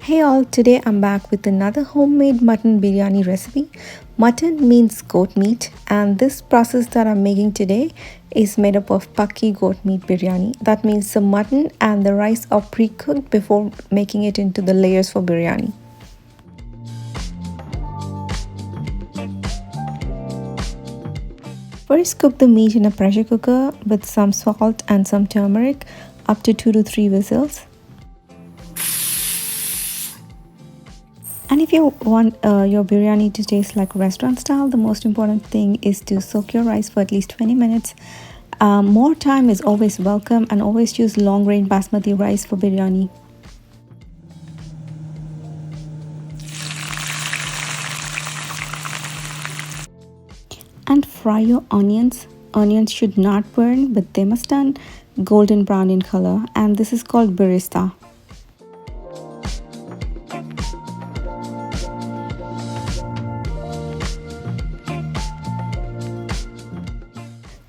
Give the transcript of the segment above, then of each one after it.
Hey all, today I'm back with another homemade mutton biryani recipe. Mutton means goat meat, and this process that I'm making today is made up of pakki goat meat biryani. That means the mutton and the rice are pre-cooked before making it into the layers for biryani. First, cook the meat in a pressure cooker with some salt and some turmeric up to 2 to 3 whistles. And if you want your biryani to taste like restaurant style, the most important thing is to soak your rice for at least 20 minutes. More time is always welcome, and always choose long grain basmati rice for biryani. And fry your onions. Onions should not burn, but they must turn golden brown in color, and this is called birista.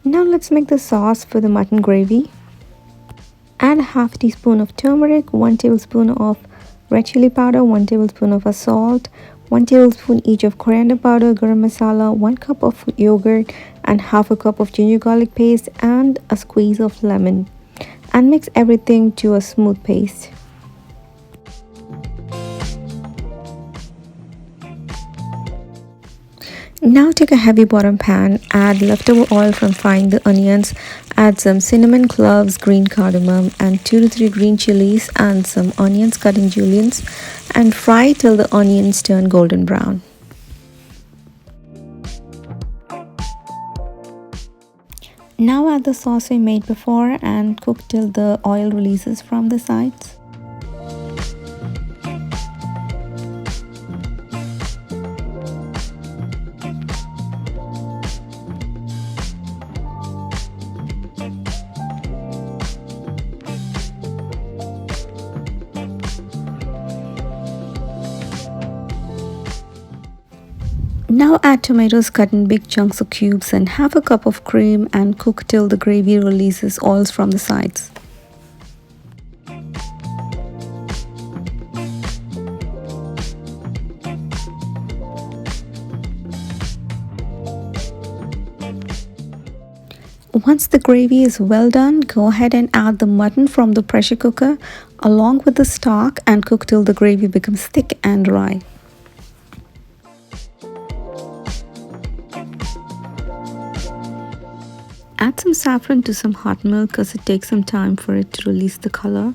Now let's make the sauce for the mutton gravy. Add a half teaspoon of turmeric, 1 tablespoon of red chili powder, 1 tablespoon of salt, 1 tablespoon each of coriander powder, garam masala, 1 cup of yogurt, and half a cup of ginger garlic paste, and a squeeze of lemon. And mix everything to a smooth paste. Now take a heavy bottom pan, add leftover oil from frying the onions, add some cinnamon cloves, green cardamom, and 2 to 3 green chilies and some onions cut in juliennes, and fry till the onions turn golden brown. Now add the sauce we made before and cook till the oil releases from the sides. Now add tomatoes cut in big chunks or cubes and half a cup of cream, and cook till the gravy releases oils from the sides. Once the gravy is well done, go ahead and add the mutton from the pressure cooker along with the stock and cook till the gravy becomes thick and dry. Add some saffron to some hot milk because it takes some time for it to release the color.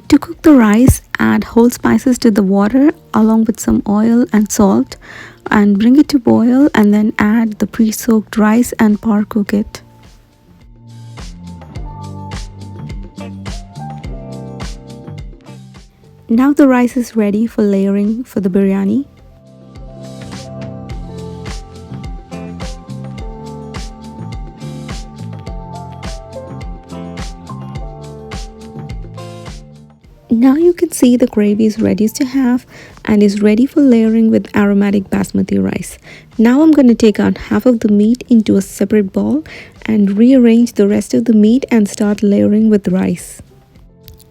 To cook the rice, add whole spices to the water along with some oil and salt, and bring it to boil, and then add the pre-soaked rice and power cook it. Now the rice is ready for layering for the biryani. Now you can see the gravy is ready to have and is ready for layering with aromatic basmati rice. Now I'm going to take out half of the meat into a separate bowl and rearrange the rest of the meat and start layering with rice.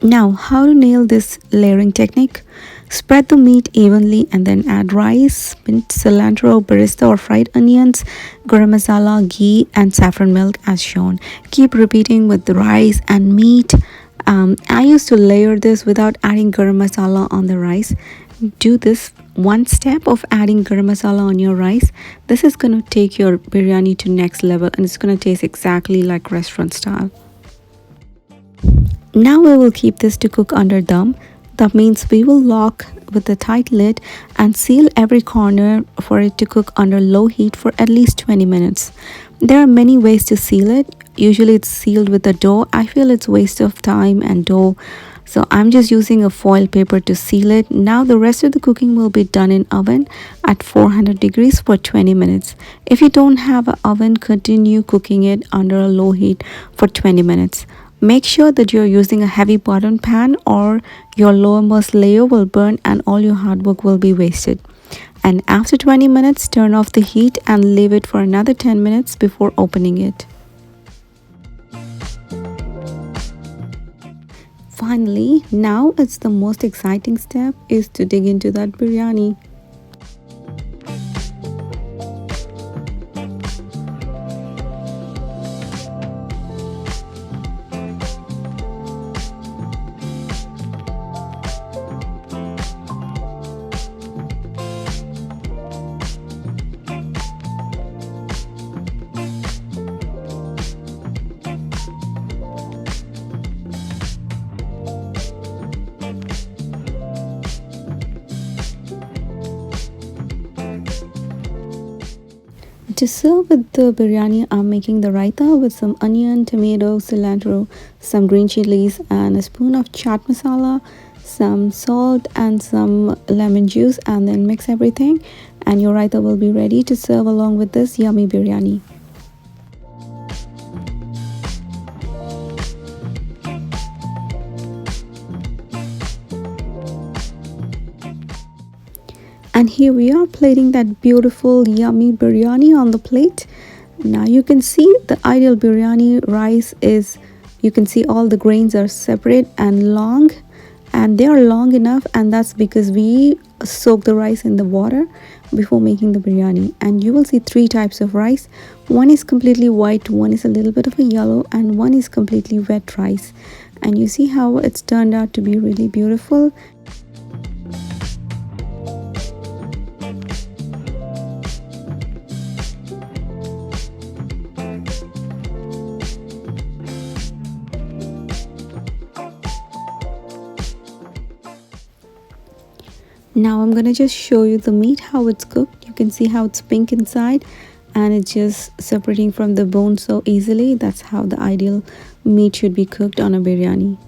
Now, how to nail this layering technique? Spread the meat evenly and then add rice, mint, cilantro, barista or fried onions, garam masala, ghee, and saffron milk as shown. Keep repeating with the rice and meat. I used to layer this without adding garam masala on the rice. Do this one step of adding garam masala on your rice. This is going to take your biryani to next level, and it's going to taste exactly like restaurant style. Now we will keep this to cook under dum. That means we will lock with a tight lid and seal every corner for it to cook under low heat for at least 20 minutes. There are many ways to seal it. Usually it's sealed with a dough. I feel it's waste of time and dough, so I'm just using a foil paper to seal it. Now the rest of the cooking will be done in oven at 400 degrees for 20 minutes. If you don't have an oven, continue cooking it under a low heat for 20 minutes. Make sure that you're using a heavy bottom pan or your lowermost layer will burn and all your hard work will be wasted. And after 20 minutes, turn off the heat and leave it for another 10 minutes before opening it. Finally, now it's the most exciting step is to dig into that biryani. To serve with the biryani, I'm making the raita with some onion, tomato, cilantro, some green chilies, and a spoon of chaat masala, some salt, and some lemon juice, and then mix everything. And your raita will be ready to serve along with this yummy biryani. And here we are plating that beautiful yummy biryani on the plate. Now you can see the ideal biryani rice is, you can see all the grains are separate and long, and they are long enough, and that's because we soak the rice in the water before making the biryani. And you will see three types of rice. One is completely white, one is a little bit of a yellow, and one is completely wet rice. And you see how it's turned out to be really beautiful. Now I'm gonna just show you the meat, how it's cooked. You can see how it's pink inside and it's just separating from the bone so easily. That's how the ideal meat should be cooked on a biryani.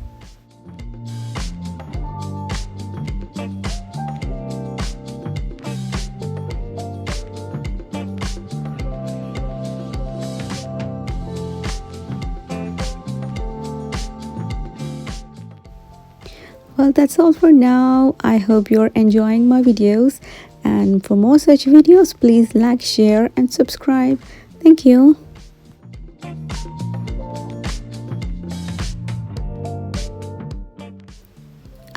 Well, that's all for now. I hope you're enjoying my videos, and for more such videos, please like, share and subscribe. Thank you.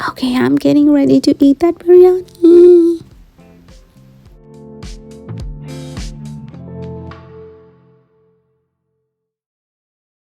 Okay, I'm getting ready to eat that biryani.